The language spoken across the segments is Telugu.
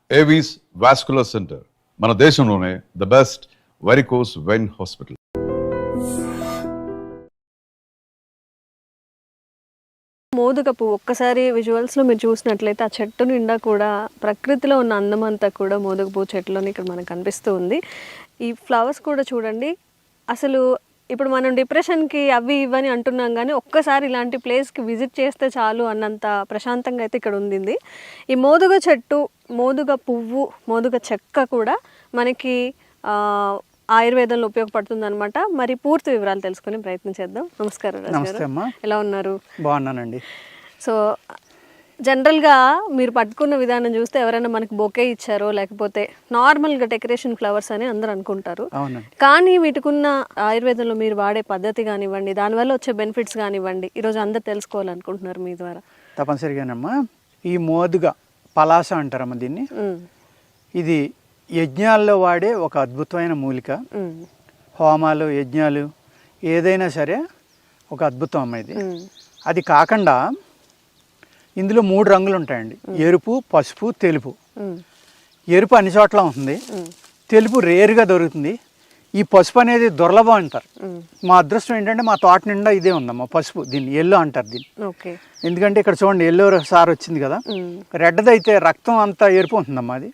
ఏవీస్ వాస్కులర్ సెంటర్ మన దేశంలోనే the best varicose vein hospital. మోదుగ పువ్వు ఒక్కసారి విజువల్స్లో మీరు చూసినట్లయితే ఆ చెట్టు నిండా కూడా ప్రకృతిలో ఉన్న అందమంతా కూడా మోదుగ పువ్వు చెట్టులోని ఇక్కడ మనకు కనిపిస్తూ ఉంది. ఈ ఫ్లవర్స్ కూడా చూడండి, అసలు ఇప్పుడు మనం డిప్రెషన్కి అవి ఇవని అంటున్నాం కానీ ఒక్కసారి ఇలాంటి ప్లేస్కి విజిట్ చేస్తే చాలు అన్నంత ప్రశాంతంగా అయితే ఇక్కడ ఉంది. ఈ మోదుగ చెట్టు, మోదుగ పువ్వు, మోదుగ చెక్క కూడా మనకి ఆయుర్వేదంలో ఉపయోగపడుతుంది అనమాట. మరి పూర్తి వివరాలు తెలుసుకునే ప్రయత్నం చేద్దాం. నమస్కారం రాజు గారు, ఎలా ఉన్నారు? బాగున్నానండి. సో జనరల్గా మీరు పట్టుకున్న విధానం చూస్తే ఎవరైనా మనకి బొకే ఇచ్చారో లేకపోతే నార్మల్గా డెకరేషన్ ఫ్లవర్స్ అని అందరూ అనుకుంటారు. కానీ వీటికున్న ఆయుర్వేదంలో మీరు వాడే పద్ధతి కానివ్వండి, దానివల్ల వచ్చే బెనిఫిట్స్ కానివ్వండి, ఈరోజు అందరు తెలుసుకోవాలనుకుంటున్నారు మీ ద్వారా. తప్పనిసరిగానమ్మా. ఈ మోదుగ పలాస అంటారమ్మా దీన్ని. ఇది యజ్ఞాల్లో వాడే ఒక అద్భుతమైన మూలిక. హోమాలు, యజ్ఞాలు ఏదైనా సరే ఒక అద్భుతం అమ్మ ఇది. అది కాకుండా ఇందులో 3 రంగులు ఉంటాయండి: ఎరుపు, పసుపు, తెలుపు. ఎరుపు అన్ని చోట్ల ఉంటుంది, తెలుపు రేరుగా దొరుకుతుంది, ఈ పసుపు అనేది దుర్లభం అంటారు. మా అదృష్టం ఏంటంటే మా తోట నిండా ఇదే ఉందమ్మా పసుపు. దీన్ని ఎల్లో అంటారు దీన్ని. ఎందుకంటే ఇక్కడ చూడండి ఎల్లో సార్ వచ్చింది కదా, రెడ్ది అయితే రక్తం అంతా ఎరుపు ఉంటుందమ్మా, అది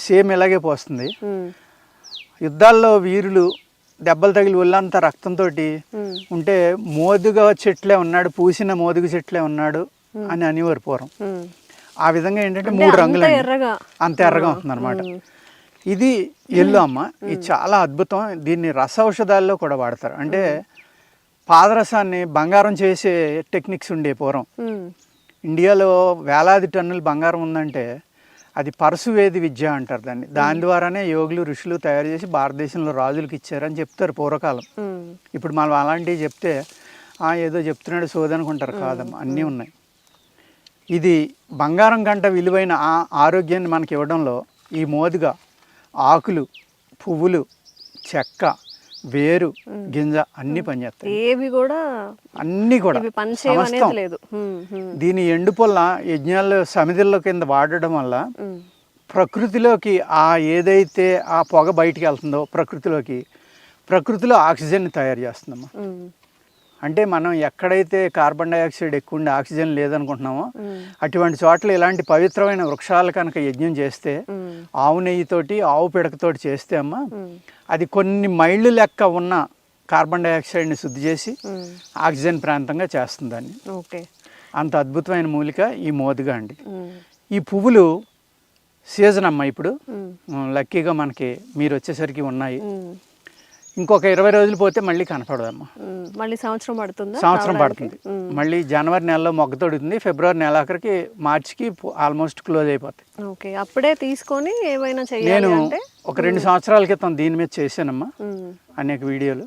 సేమ్ ఇలాగే పోస్తుంది. యుద్ధాల్లో వీరులు దెబ్బలు తగిలి ఒళ్ళంతా రక్తంతో ఉంటే మోదుగ చెట్లే ఉన్నాడు, పూసిన మోదుగ చెట్లే ఉన్నాడు అని అనేవారు పూర్వం. ఆ విధంగా ఏంటంటే 3 రంగులు అంత ఎర్రగా ఉంటుంది అనమాట. ఇది ఎల్లో అమ్మ. ఇది చాలా అద్భుతం. దీన్ని రస ఔషధాల్లో కూడా వాడతారు. అంటే పాదరసాన్ని బంగారం చేసే టెక్నిక్స్ ఉండే పూర్వం. ఇండియాలో వేలాది టన్నులు బంగారం ఉందంటే అది పరశువేది విద్య అంటారు దాన్ని. దాని ద్వారానే యోగులు, ఋషులు తయారు చేసి భారతదేశంలో రాజులకు ఇచ్చారని చెప్తారు పూర్వకాలం. ఇప్పుడు మనం అలాంటివి చెప్తే ఏదో చెప్తున్నాడు సోదనుకుంటారు. కాదమ్మా, అన్నీ ఉన్నాయి. ఇది బంగారం కంట విలువైన ఆరోగ్యాన్ని మనకి ఇవ్వడంలో ఈ మోదుగ ఆకులు, పువ్వులు, చెక్క, వేరు, గింజ అన్ని పనిచేస్తాయి. ఏవి కూడా అన్ని కూడా సమస్తం. దీని ఎండు పొల్ల యజ్ఞాల్లో సమిధుల కింద వాడడం వల్ల ప్రకృతిలోకి ఏదైతే ఆ పొగ బయటికి వెళ్తుందో ప్రకృతిలో ఆక్సిజన్ తయారు చేస్తుందమ్మా. అంటే మనం ఎక్కడైతే కార్బన్ డైఆక్సైడ్ ఎక్కువ ఉండి ఆక్సిజన్ లేదనుకుంటున్నామో అటువంటి చోట్ల ఇలాంటి పవిత్రమైన వృక్షాలు కనుక యజ్ఞం చేస్తే, ఆవు నెయ్యితోటి, ఆవు పిడకతోటి చేస్తే అమ్మ, అది కొన్ని మైళ్ళు లెక్క ఉన్న కార్బన్ డైఆక్సైడ్ని శుద్ధి చేసి ఆక్సిజన్ ప్రాంతంగా చేస్తుంది దాన్ని. అంత అద్భుతమైన మూలిక ఈ మోదుగ అండి. ఈ పువ్వులు సీజన్ అమ్మ. ఇప్పుడు లక్కీగా మనకి మీరు వచ్చేసరికి ఉన్నాయి. ఇంకొక 20 రోజులు పోతే మళ్ళీ కనపడదమ్మా. మళ్ళీ సంవత్సరం పడుతుంది. మళ్ళీ జనవరి నెలలో మొగ్గ తొడుగుతుంది, ఫిబ్రవరి నెల ఆఖరికి, మార్చికి ఆల్మోస్ట్ క్లోజ్ అయిపోతాయి. అప్పుడే తీసుకొని ఏమైనా నేను ఒక 2 సంవత్సరాల క్రితం దీని మీద చేశానమ్మా అనేక వీడియోలు.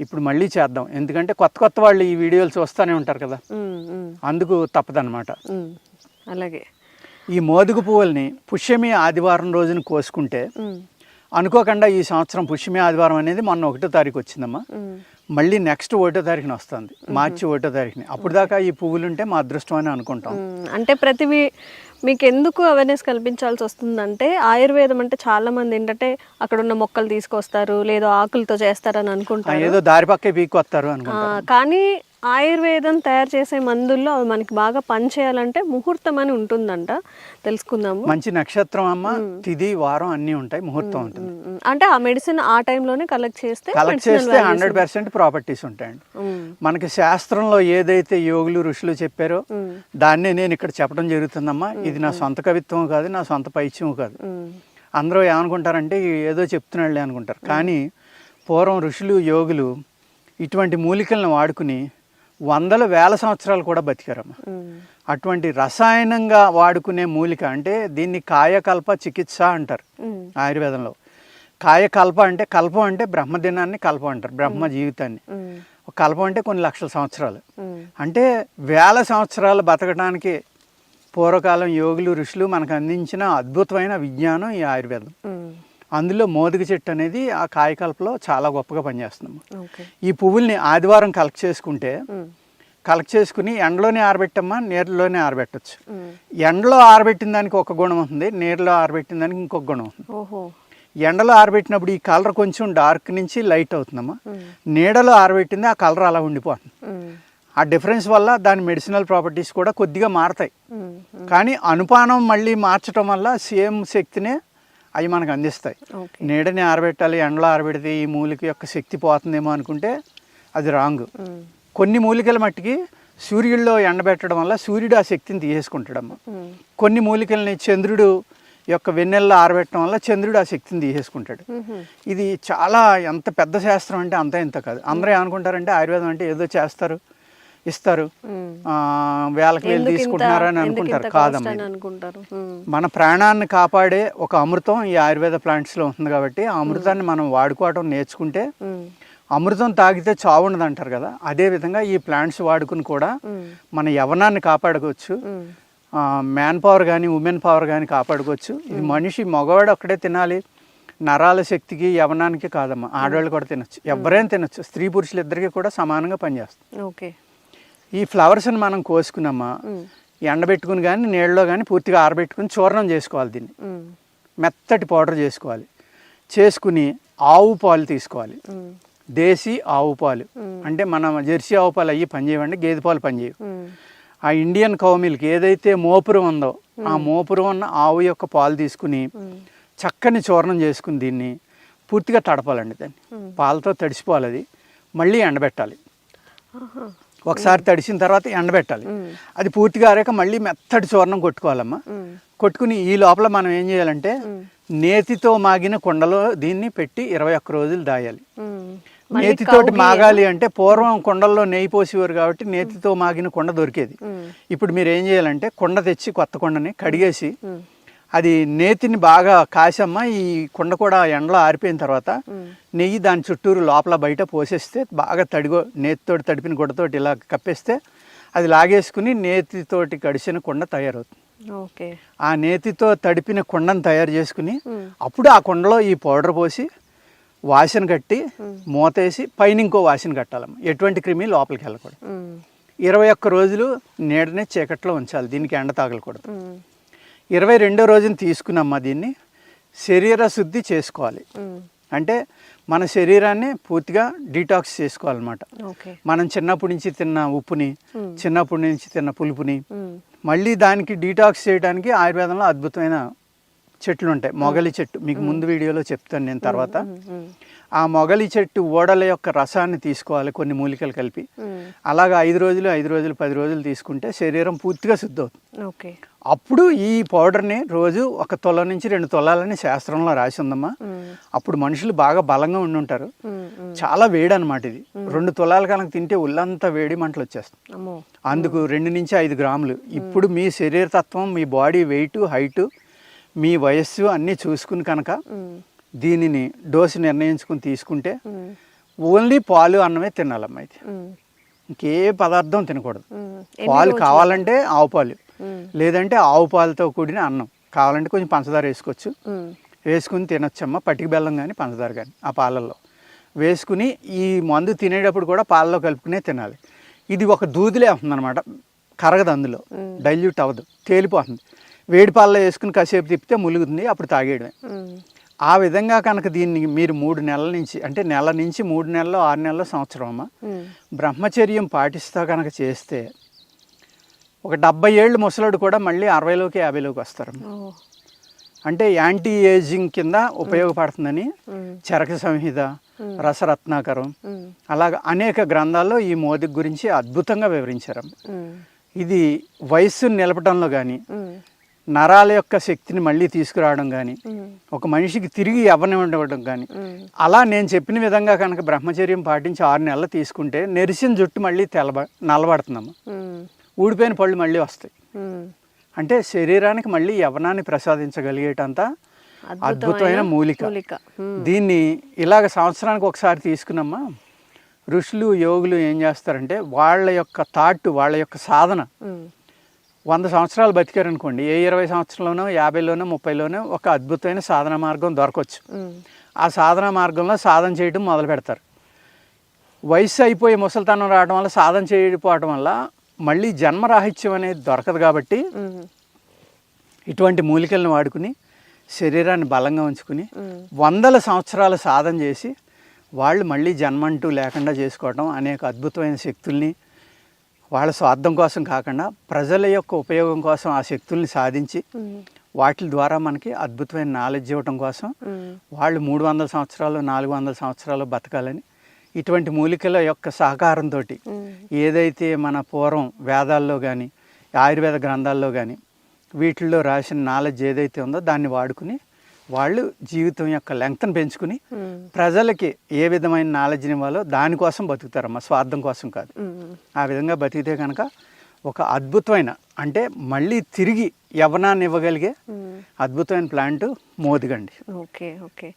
ఇప్పుడు మళ్ళీ చేద్దాం, ఎందుకంటే కొత్త వాళ్ళు ఈ వీడియోలు చూస్తూనే ఉంటారు కదా, అందుకు తప్పదన్నమాట. అలాగే ఈ మోదుగ పువ్వుల్ని పుష్యమి ఆదివారం రోజున కోసుకుంటే, అనుకోకుండా ఈ సంవత్సరం పుష్యమి ఆదివారం అనేది మొన్న 1వ తారీఖు వచ్చిందమ్మా. మళ్ళీ నెక్స్ట్ 1వ తారీఖున వస్తుంది, మార్చి 1వ తారీఖుని. అప్పుడు దాకా ఈ పువ్వులుంటే మా అదృష్టం అని అనుకుంటాం. అంటే మీకు ఎందుకు అవేర్నెస్ కల్పించాల్సి వస్తుందంటే, ఆయుర్వేదం అంటే చాలా మంది ఏంటంటే అక్కడ ఉన్న మొక్కలు తీసుకొస్తారు, లేదా ఆకులతో చేస్తారని అనుకుంటారు, ఏదో దారి పక్కే పీకొస్తారు అనుకుంటారు. కానీ ఆయుర్వేదం తయారు చేసే మందుల్లో అవి మనకి బాగా పనిచేయాలంటే ముహూర్తం అని ఉంటుందంట. తెలుసుకుందాము. మంచి నక్షత్రం అమ్మ, తిది, వారం అన్నీ ఉంటాయి, ముహూర్తం ఉంటుంది. అంటే ఆ మెడిసిన్ ఆ టైంలోనే కలెక్ట్ చేస్తే 100% ప్రాపర్టీస్ ఉంటాయండి. మనకి శాస్త్రంలో ఏదైతే యోగులు, ఋషులు చెప్పారో దాన్నే నేను ఇక్కడ చెప్పడం జరుగుతుందమ్మా. ఇది నా సొంత కవిత్వం కాదు, నా సొంత పైత్యం కాదు. అందరూ ఏమనుకుంటారంటే ఏదో చెప్తున్నాళ్ళే అనుకుంటారు. కానీ పూర్వం ఋషులు, యోగులు ఇటువంటి మూలికలను వాడుకుని వందల వేల సంవత్సరాలు కూడా బతికారమ్మ. అటువంటి రసాయనంగా వాడుకునే మూలిక అంటే దీన్ని కాయకల్ప చికిత్స అంటారు ఆయుర్వేదంలో. కాయకల్ప అంటే, కల్పం అంటే బ్రహ్మదినాన్ని కల్పం అంటారు, బ్రహ్మ జీవితాన్ని. కల్పం అంటే కొన్ని లక్షల సంవత్సరాలు, అంటే వేల సంవత్సరాలు బతకడానికి పూర్వకాలం యోగులు, ఋషులు మనకు అందించిన అద్భుతమైన విజ్ఞానం ఈ ఆయుర్వేదం. అందులో మోదుగ చెట్టు అనేది ఆ కాయకల్పలో చాలా గొప్పగా పనిచేస్తుంది. ఈ పువ్వుల్ని ఆదివారం కలెక్ట్ చేసుకుంటే కలెక్ట్ చేసుకుని ఎండలోనే ఆరబెట్టమ్మా, నీళ్ళలోనే ఆరబెట్టచ్చు. ఎండలో ఆరబెట్టిన దానికి ఒక గుణం ఉంటుంది, నీళ్ళలో ఆరబెట్టిన దానికి ఇంకొక గుణం ఉంటుంది. ఓహో. ఎండలో ఆరబెట్టినప్పుడు ఈ కలర్ కొంచెం డార్క్ నుంచి లైట్ అవుతుందమ్మా. నీడలో ఆరబెట్టింది ఆ కలర్ అలా ఉండిపోతుంది. ఆ డిఫరెన్స్ వల్ల దాని మెడిసినల్ ప్రాపర్టీస్ కూడా కొద్దిగా మారతాయి. కానీ అనుపానం మళ్ళీ మార్చడం వల్ల సేమ్ శక్తినే అవి మనకు అందిస్తాయి. నీడని ఆరబెట్టాలి, ఎండలో ఆరబెడితే ఈ మూలిక యొక్క శక్తి పోతుందేమో అనుకుంటే అది రాంగ్. కొన్ని మూలికల మట్టికి సూర్యుల్లో ఎండబెట్టడం వల్ల సూర్యుడు ఆ శక్తిని తీసేసుకుంటాడమ్మా. కొన్ని మూలికల్ని చంద్రుడు యొక్క వెన్నెల్లో ఆరబెట్టడం వల్ల చంద్రుడు ఆ శక్తిని తీసేసుకుంటాడు. ఇది చాలా ఎంత పెద్ద శాస్త్రం అంటే అంత ఇంత కాదు. అందరూ ఏమనుకుంటారంటే ఆయుర్వేదం అంటే ఏదో చేస్తారు, ఇస్తారు, వేలకు వేలు తీసుకుంటున్నారని అనుకుంటారు. కాదమ్మా, మన ప్రాణాన్ని కాపాడే ఒక అమృతం ఈ ఆయుర్వేద ప్లాంట్స్లో ఉంటుంది. కాబట్టి ఆ అమృతాన్ని మనం వాడుకోవడం నేర్చుకుంటే, అమృతం తాగితే చావు ఉండదు అంటారు కదా, అదేవిధంగా ఈ ప్లాంట్స్ వాడుకుని కూడా మన యవ్వనాన్ని కాపాడుకోవచ్చు. మ్యాన్ పవర్ కానీ ఉమెన్ పవర్ కానీ కాపాడుకోవచ్చు. ఇది మనిషి మగవాడు ఒక్కడే తినాలి, నరాల శక్తికి యవ్వనానికి కాదమ్మా, ఆడవాళ్ళు కూడా తినొచ్చు, ఎవరైనా తినొచ్చు. స్త్రీ పురుషులు ఇద్దరికి కూడా సమానంగా పనిచేస్తుంది. ఓకే. ఈ ఫ్లవర్స్ని మనం కోసుకున్నామా, ఎండబెట్టుకుని కానీ నీళ్ళలో కానీ పూర్తిగా ఆరబెట్టుకుని చూర్ణం చేసుకోవాలి. దీన్ని మెత్తటి పౌడర్ చేసుకోవాలి. చేసుకుని ఆవు పాలు తీసుకోవాలి. దేశీ ఆవు పాలు అంటే మన జెర్సీ ఆవు పాలు అయ్యి పనిచేయవండి, గేదె పాలు పనిచేయవు. ఆ ఇండియన్ కౌ మిల్క్ ఏదైతే మోపురం ఉందో ఆ మోపురం ఉన్న ఆవు యొక్క పాలు తీసుకుని చక్కని చూర్ణం చేసుకుని దీన్ని పూర్తిగా తడపాలండి. దాన్ని పాలతో తడిసిపోవాలి. అది మళ్ళీ ఎండబెట్టాలి. ఒకసారి తడిసిన తర్వాత ఎండబెట్టాలి. అది పూర్తిగా ఆరాక మళ్ళీ మెత్తటి చూర్ణం కొట్టుకోవాలమ్మా. కొట్టుకుని ఈ లోపల మనం ఏం చేయాలంటే నేతితో మాగిన కుండలో దీన్ని పెట్టి 21 రోజులు దాయాలి. నేతితోటి మాగాలి అంటే పూర్వం కుండల్లో నెయ్యి పోసేవారు కాబట్టి నేతితో మాగిన కుండ దొరికేది. ఇప్పుడు మీరు ఏం చేయాలంటే కుండ తెచ్చి కొత్త కుండని కడిగేసి అది నేతిని బాగా కాసమ్మ. ఈ కుండ కూడా ఎండలో ఆరిపోయిన తర్వాత నెయ్యి దాని చుట్టూరు లోపల బయట పోసేస్తే బాగా నేతితోటి తడిపిన గుడ్డతోటి ఇలా కప్పేస్తే అది లాగేసుకుని నేతితోటి కడిసిన కుండ తయారవుతుంది. ఓకే. ఆ నేతితో తడిపిన కుండను తయారు చేసుకుని అప్పుడు ఆ కుండలో ఈ పౌడర్ పోసి వాసన కట్టి మూతేసి పైన ఇంకో వాసన కట్టాలమ్మ. ఎటువంటి క్రిమి లోపలికి వెళ్ళకూడదు. 21 రోజులు నీడనే చీకట్లో ఉంచాలి. దీనికి ఎండ తాగలకూడదు. 22వ రోజున తీసుకున్నమ్మ దీన్ని శరీర శుద్ధి చేసుకోవాలి. అంటే మన శరీరాన్ని పూర్తిగా డీటాక్స్ చేసుకోవాలన్నమాట. మనం చిన్నప్పటి నుంచి తిన్న ఉప్పుని, చిన్నప్పటి నుంచి తిన్న పులుపుని మళ్ళీ దానికి డీటాక్స్ చేయడానికి ఆయుర్వేదంలో అద్భుతమైన చెట్లు ఉంటాయి. మొగలి చెట్టు మీకు ముందు వీడియోలో చెప్తాను నేను తర్వాత. ఆ మొగలి చెట్టు ఓడల యొక్క రసాన్ని తీసుకోవాలి కొన్ని మూలికలు కలిపి. అలాగా 5 రోజులు 10 రోజులు తీసుకుంటే శరీరం పూర్తిగా శుద్ధి అవుతుంది. అప్పుడు ఈ పౌడర్ని రోజు 1 తులం నుంచి 2 తులాలని శాస్త్రంలో రాసి ఉందమ్మా. అప్పుడు మనుషులు బాగా బలంగా ఉండి ఉంటారు. చాలా వేడి అనమాట ఇది. 2 తులాల కనుక తింటే ఒళ్ళంతా వేడి మంటలు వచ్చేస్తాయి. అందుకు 2 నుంచి 5 గ్రాములు. ఇప్పుడు మీ శరీర తత్వం, మీ బాడీ వెయిట్, హైటు, మీ వయస్సు అన్నీ చూసుకుని కనుక దీనిని డోసు నిర్ణయించుకుని తీసుకుంటే ఓన్లీ పాలు అన్నమే తినాలమ్మా. ఇది ఇంకే పదార్థం తినకూడదు. పాలు కావాలంటే ఆవు పాలు, లేదంటే ఆవు పాలతో కూడిన అన్నం కావాలంటే కొంచెం పంచదార వేసుకోవచ్చు. వేసుకుని తినొచ్చమ్మా. పటిక బెల్లం కానీ పంచదార కానీ ఆ పాలల్లో వేసుకుని ఈ మందు తినేటప్పుడు కూడా పాలలో కలుపుకునే తినాలి. ఇది ఒక దూదిలే అవుతుంది అనమాట, కరగదు, అందులో డైల్యూట్ అవ్వదు, తేలిపోతుంది. వేడి పాలలో వేసుకుని కాసేపు తిప్పితే ములుగుతుంది, అప్పుడు తాగేయడమే. ఆ విధంగా కనుక దీన్ని మీరు 3 నెలల నుంచి అంటే నెల నుంచి 3 నెలలు 6 నెలలు సంవత్సరం అమ్మ బ్రహ్మచర్యం పాటిస్తా కనుక చేస్తే ఒక 70 ఏళ్ళు ముసలాడు కూడా మళ్ళీ 60లోకి 50లోకి వస్తారు. అంటే యాంటీ ఏజింగ్ కింద ఉపయోగపడుతుందని చరక సంహిత, రసరత్నాకరం అలాగ అనేక గ్రంథాల్లో ఈ మోదిక గురించి అద్భుతంగా వివరించారు. ఇది వయస్సును నిలపడంలో కానీ, నరాల యొక్క శక్తిని మళ్ళీ తీసుకురావడం కానీ, ఒక మనిషికి తిరిగి యవ్వనివ్వడం కానీ, అలా నేను చెప్పిన విధంగా కనుక బ్రహ్మచర్యం పాటించి 6 నెలలు తీసుకుంటే నెరిసిన జుట్టు మళ్ళీ నల్లబడుతుందమ్మా. ఊడిపోయిన పళ్ళు మళ్ళీ వస్తాయి. అంటే శరీరానికి మళ్ళీ యవ్వనాన్ని ప్రసాదించగలిగేటంత అద్భుతమైన మూలిక. దీన్ని ఇలాగ సంవత్సరానికి ఒకసారి తీసుకున్నమ్మా. ఋషులు యోగులు ఏం చేస్తారంటే వాళ్ళ యొక్క థాట్, వాళ్ళ యొక్క సాధన 100 సంవత్సరాలు బతికారనుకోండి, ఏ 20 సంవత్సరంలోనో 50లోనో 30లోనో ఒక అద్భుతమైన సాధన మార్గం దొరకవచ్చు. ఆ సాధన మార్గంలో సాధన చేయడం మొదలు పెడతారు. వయసు అయిపోయి ముసలితనం రావడం వల్ల సాధన చేయకపోవడం వల్ల మళ్ళీ జన్మరాహిత్యం అనేది దొరకదు కాబట్టి ఇటువంటి మూలికలను వాడుకుని శరీరాన్ని బలంగా ఉంచుకుని వందల సంవత్సరాల సాధన చేసి వాళ్ళు మళ్ళీ జన్మంటూ లేకుండా చేసుకోవడం అనేక అద్భుతమైన శక్తుల్ని వాళ్ళ స్వార్థం కోసం కాకుండా ప్రజల యొక్క ఉపయోగం కోసం ఆ శక్తుల్ని సాధించి వాటి ద్వారా మనకి అద్భుతమైన నాలెడ్జ్ ఇవ్వటం కోసం వాళ్ళు 300 సంవత్సరాలు 400 సంవత్సరాలు బతకాలని ఇటువంటి మూలికల యొక్క సహకారంతో ఏదైతే మన పూర్వం వేదాల్లో కానీ ఆయుర్వేద గ్రంథాల్లో కానీ వీటిల్లో రాసిన నాలెడ్జ్ ఏదైతే ఉందో దాన్ని వాడుకుని వాళ్ళు జీవితం యొక్క లెంగ్త్ని పెంచుకుని ప్రజలకి ఏ విధమైన నాలెడ్జ్ని ఇవ్వాలో దానికోసం బతుకుతారమ్మా, స్వార్థం కోసం కాదు. ఆ విధంగా బతికితే కనుక ఒక అద్భుతమైన అంటే మళ్ళీ తిరిగి యవ్వనాన్ని ఇవ్వగలిగే అద్భుతమైన ప్లాంట్ మోదుగండి. Okay okay.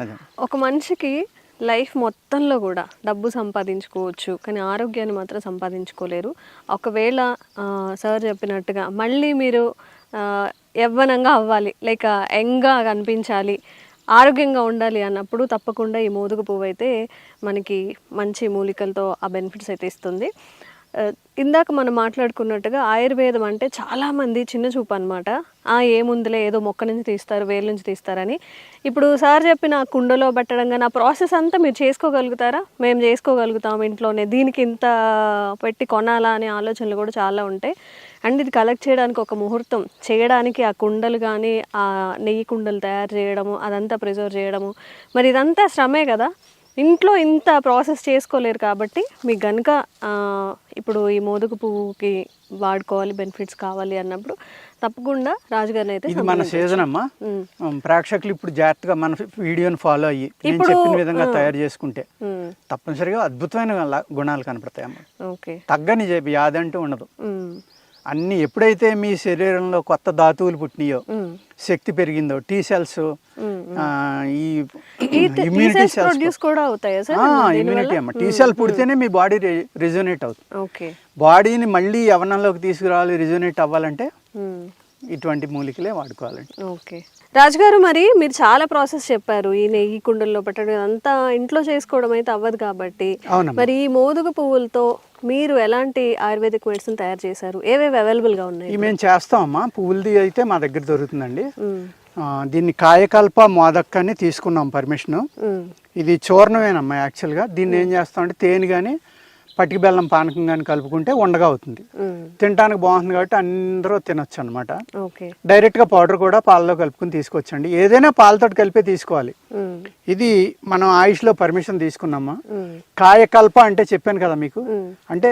అదే ఒక మనిషికి లైఫ్ మొత్తంలో కూడా డబ్బు సంపాదించుకోవచ్చు, కానీ ఆరోగ్యాన్ని మాత్రం సంపాదించుకోలేరు. ఒకవేళ సార్ చెప్పినట్టుగా మళ్ళీ మీరు యవ్వనంగా అవ్వాలి, లేక యంగ్గా కనిపించాలి, ఆరోగ్యంగా ఉండాలి అన్నప్పుడు తప్పకుండా ఈ మోదుగ పువ్వు అయితే మనకి మంచి మూలికలతో ఆ బెనిఫిట్స్ అయితే ఇస్తుంది. ఇందాక మనం మాట్లాడుకున్నట్టుగా ఆయుర్వేదం అంటే చాలామంది చిన్న చూపు అనమాట. ఏముందిలే ఏదో మొక్క నుంచి తీస్తారు, వేలు నుంచి తీస్తారని. ఇప్పుడు సార్ చెప్పిన కుండలో పెట్టడం కానీ ఆ ప్రాసెస్ అంతా మీరు చేసుకోగలుగుతారా? మేము చేసుకోగలుగుతాం ఇంట్లోనే, దీనికి ఇంత పెట్టి కొనాలా అనే ఆలోచనలు కూడా చాలా ఉంటాయి. అండ్ ఇది కలెక్ట్ చేయడానికి ఒక ముహూర్తం చేయడానికి ఆ కుండలు కానీ ఆ నెయ్యి కుండలు తయారు చేయడము, అదంతా ప్రిజర్వ్ చేయడము, మరి ఇదంతా శ్రమే కదా. ఇంట్లో ఇంత ప్రాసెస్ చేసుకోలేరు కాబట్టి మీకు కనుక ఇప్పుడు ఈ మోదుగ పువ్వుకి వాడుకోవాలి, బెనిఫిట్స్ కావాలి అన్నప్పుడు తప్పకుండా రాజుగారిని అయితే ఇది మన సీజన్ అమ్మా. ప్రేక్షకులు ఇప్పుడు జాగ్రత్తగా మన వీడియోని ఫాలో అయ్యి నేను చెప్పిన విధంగా తయారు చేసుకుంటే తప్పనిసరిగా అద్భుతమైన గుణాలు కనపడతాయి అమ్మా. ఓకే. తగ్గని వ్యాధి అంటూ ఉండదు. అన్ని ఎప్పుడైతే మీ శరీరంలో కొత్త ధాతువులు పుట్టినాయో, శక్తి పెరిగిందో, టీ సెల్స్, ఈ ఇమ్యూనిటీ సెల్స్ కూడా అవుతాయి. ఇమ్యూనిటీ అమ్మ, టీ సెల్ పుడితేనే మీ బాడీ రిజోనేట్ అవుతుంది. ఓకే. బాడీని మళ్ళీ యవ్వనంలోకి తీసుకురావాలి, రిజోనేట్ అవ్వాలంటే ఇటువంటి మూలికలే వాడుకోవాలండి. ఓకే. రాజుగారు, మరి మీరు చాలా ప్రాసెస్ చెప్పారు, ఈ నెయ్యి కుండల్లో పెట్టడం అంతా ఇంట్లో చేసుకోవడం అయితే అవ్వదు కాబట్టి, మరి ఈ మోదుగ పువ్వులతో మీరు ఎలాంటి ఆయుర్వేదిక్ మెడిసిన్ తయారు చేశారు? ఏవేవి అవైలబుల్ గా ఉన్నాయి? మేము చేస్తామమ్మా. పువ్వులది అయితే మా దగ్గర దొరుకుతుందండి. దీన్ని కాయకల్ప మోదక్ అని తీసుకున్నాం పర్మిషన్. ఇది చూర్ణమేనమ్మా యాక్చువల్గా. దీన్ని ఏం చేస్తామంటే తేనె కానీ పటికి బెల్లం పానకం కానీ కలుపుకుంటే ఉండగా అవుతుంది. తినడానికి బాగుంటుంది కాబట్టి అందరూ తినొచ్చు అనమాట. డైరెక్ట్గా పౌడర్ కూడా పాలలో కలుపుకుని తీసుకొచ్చండి. ఏదైనా పాలతో కలిపే తీసుకోవాలి. ఇది మనం ఆయుష్లో పర్మిషన్ తీసుకున్నామా. కాయకల్ప అంటే చెప్పాను కదా మీకు, అంటే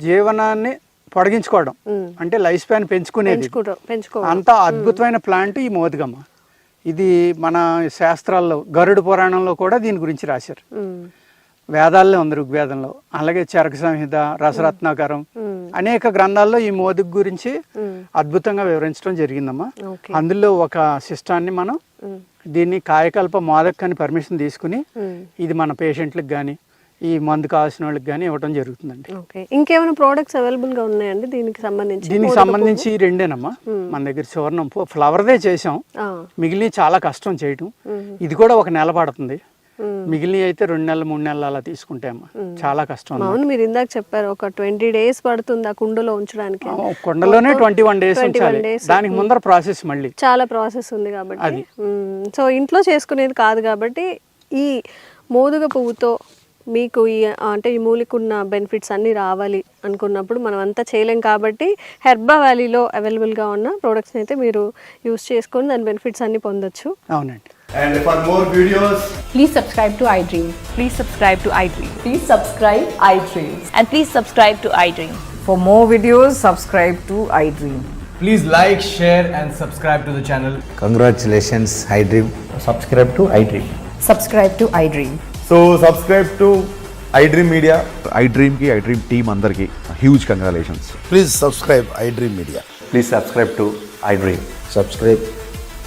జీవనాన్ని పొడిగించుకోవడం, అంటే లైఫ్ స్పాన్ పెంచుకునేది. అంత అద్భుతమైన ప్లాంట్ ఈ మోదుగమ్మ. ఇది మన శాస్త్రాల్లో గరుడ పురాణంలో కూడా దీని గురించి రాశారు. వేదాల్లో ఉంది, ఋగ్వేదంలో, అలాగే చరక సంహిత, రసరత్నాకరం, అనేక గ్రంథాల్లో ఈ మోదుగ గురించి అద్భుతంగా వివరించడం జరిగిందమ్మా. అందులో ఒక శిష్టాన్ని మనం దీన్ని కాయకల్ప మోదక్ అని పర్మిషన్ తీసుకుని ఇది మన పేషెంట్లకు కానీ ఈ మందు కావాల్సిన వాళ్ళకి కానీ ఇవ్వడం జరుగుతుందండి. ఇంకేమైనా ప్రోడక్ట్స్ అవైలబుల్ గా ఉన్నాయండి దీనికి సంబంధించి? దీనికి సంబంధించి రెండేనమ్మా మన దగ్గర. సువర్ణం ఫ్లవర్దే చేసాం, మిగిలిన చాలా కష్టం చేయటం. ఇది కూడా 1 నెల పడుతుంది, మిగిలిన అయితే 2 నెలలు 3 నెలలు అలా తీసుకుంటామమ్మా. చాలా కష్టం. అవును, మీరు ఇందాక చెప్పారు ఒక 20 days పడుతుంది ఆ కుండలో ఉంచడానికి. కుండలోనే 21 days ఉంచాలి. దానికి ముందర ప్రాసెస్ మళ్ళీ చాలా ప్రాసెస్ ఉంది కాబట్టి, సో ఇంట్లో చేసుకునేది కాదు కాబట్టి ఈ మోదుగ పువ్వుతో మీకు ఈ అంటే ఈ మూలికున్న బెనిఫిట్స్ అన్నీ రావాలి అనుకున్నప్పుడు మనం అంతా చేయలేం కాబట్టి హెర్బా వ్యాలీలో అవైలబుల్గా ఉన్న ప్రోడక్ట్స్ని అయితే మీరు యూస్ చేసుకొని దాని బెనిఫిట్స్ అన్ని పొందొచ్చు. అవునండి. And for more videos, please subscribe to iDream. Please subscribe to iDream. Please subscribe iDream. And please subscribe to iDream. For more videos, subscribe to iDream. please like, share and subscribe to the channel. Congratulations, iDream. Subscribe to iDream. Subscribe to iDream. So subscribe to iDream Media. iDream ki iDream team andarki huge congratulations. Please subscribe iDream Media. Please subscribe to iDream. Subscribe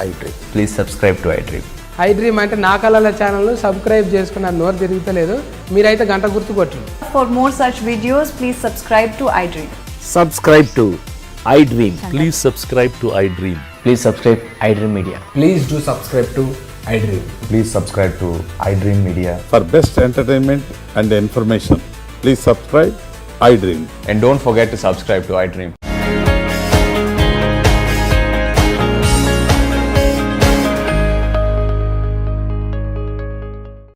iDream. Please subscribe to iDream. iDream అంటే నా కళల ఛానల్ను సబ్స్క్రైబ్ చేసుకున్న నోరు తిరుగుతలేదు, మీరైతే గంట గుర్తు కొట్టండి. For more such videos, please subscribe to iDream. Subscribe to iDream. Please subscribe to iDream. Please subscribe iDream Media. Please do subscribe to iDream. Please subscribe to iDream Media. For best entertainment and information, please subscribe iDream. And don't forget to subscribe to iDream.